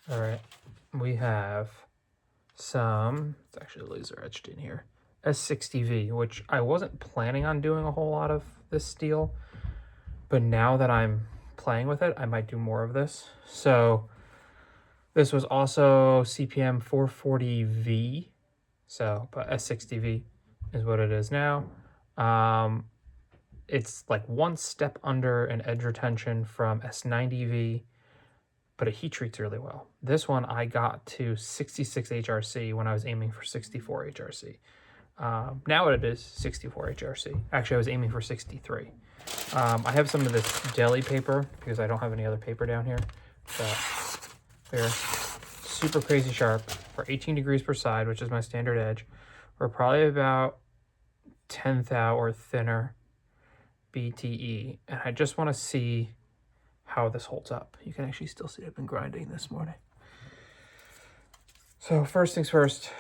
All right, we have some, it's actually laser etched in here, S60V, which I wasn't planning on doing a whole lot of this steel, but now that I'm playing with it, I might do more of this. So this was also CPM 440V, so, but S60V is what it is now. It's like one step under an edge retention from S90V, but it heat treats really well. This one I got to 66 HRC when I was aiming for 64 HRC. Now it is 64 HRC. Actually, I was aiming for 63. I have some of this deli paper because I don't have any other paper down here. But they're super crazy sharp for 18 degrees per side, which is my standard edge. We're probably about 10 thou or thinner BTE. And I just want to see how this holds up. You can actually still see I've been grinding this morning. So first things first,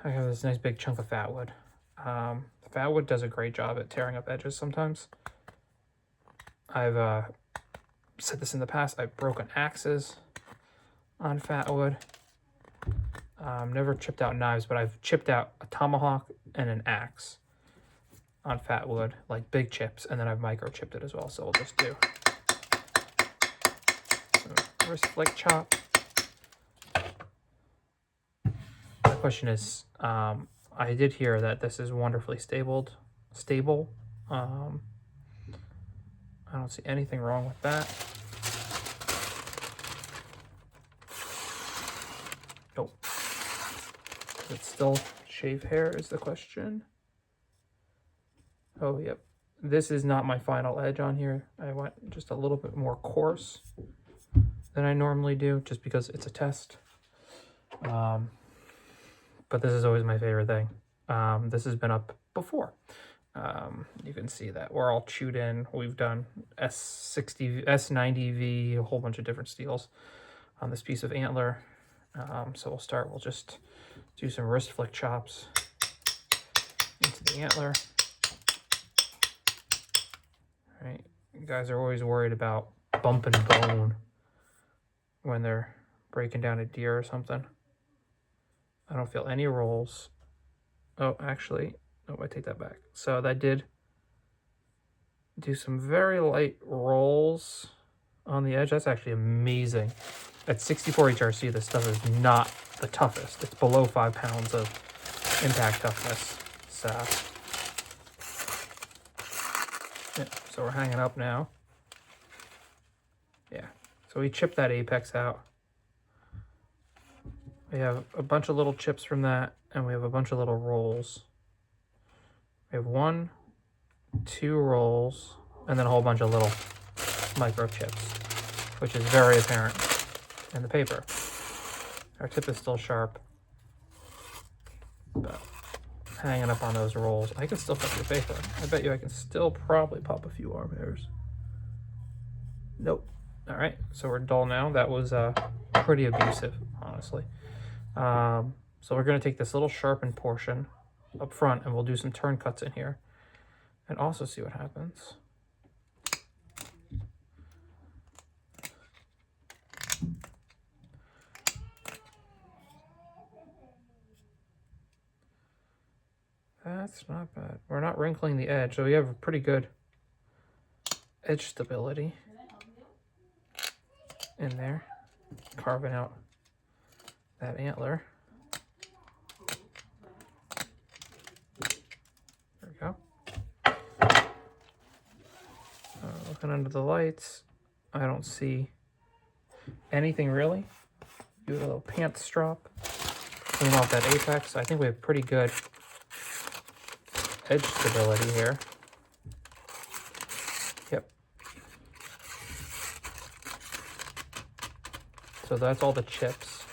I have this nice big chunk of fat wood. The fat wood does a great job at tearing up edges sometimes. I've said this in the past, I've broken axes on fat wood. Never chipped out knives, but I've chipped out a tomahawk and an axe on fat wood, like big chips, and then I've microchipped it as well. So we'll just do some wrist flick chop. The question is, I did hear that this is wonderfully stable. I don't see anything wrong with that. Nope. Does it still shave hair is the question. Oh, yep. This is not my final edge on here. I went just a little bit more coarse than I normally do just because it's a test. But this is always my favorite thing. This has been up before. You can see that we're all chewed in. We've done S60, S90V, a whole bunch of different steels on this piece of antler. So we'll just do some wrist flick chops into the antler. All right, you guys are always worried about bumping bone when they're breaking down a deer or something. I don't feel any rolls. Oh, actually, oh, I take that back. So that did do some very light rolls on the edge. That's actually amazing. At 64 HRC, this stuff is not the toughest. It's below 5 pounds of impact toughness. So, yeah, so we're hanging up now. Yeah, so we chipped that apex out. We have a bunch of little chips from that, and we have a bunch of little rolls. We have 1, 2 rolls, and then a whole bunch of little micro chips, which is very apparent in the paper. Our tip is still sharp, but hanging up on those rolls. I can still cut the paper. I bet you I can still probably pop a few arm hairs. Nope. All right, so we're dull now. That was pretty abusive, honestly. So we're going to take this little sharpened portion up front and we'll do some turn cuts in here and also see what happens. That's not bad. We're not wrinkling the edge, so we have a pretty good edge stability in there, carving out that antler. There we go. Looking under the lights, I don't see anything really. Do a little pants strop, clean off that apex. I think we have pretty good edge stability here. Yep. So that's all the chips.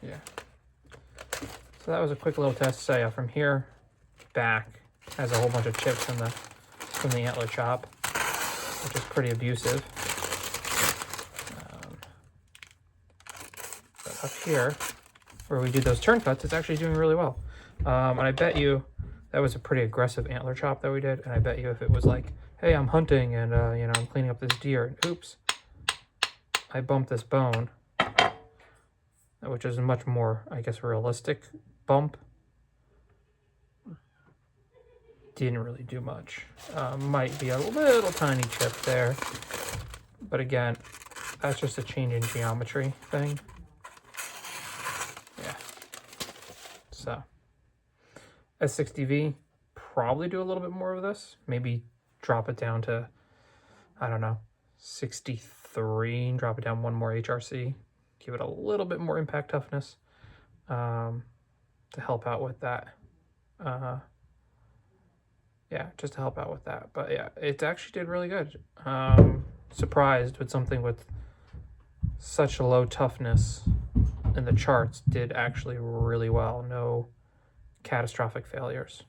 Yeah. So that was a quick little test. So yeah, from here back has a whole bunch of chips from the antler chop, which is pretty abusive. But up here, where we did those turn cuts, it's actually doing really well. And I bet you that was a pretty aggressive antler chop that we did. And I bet you if it was like, hey, I'm hunting and you know, I'm cleaning up this deer, and oops, I bumped this bone, which is a much more, I guess, realistic bump. Didn't really do much. Might be a little tiny chip there, but again, that's just a change in geometry thing. Yeah. So S60V, probably do a little bit more of this. Maybe drop it down to, I don't know, 63 and drop it down one more HRC. Give it a little bit more impact toughness to help out with that. Yeah, just to help out with that. But yeah, it actually did really good. Surprised with something with such a low toughness in the charts did actually really well. No catastrophic failures.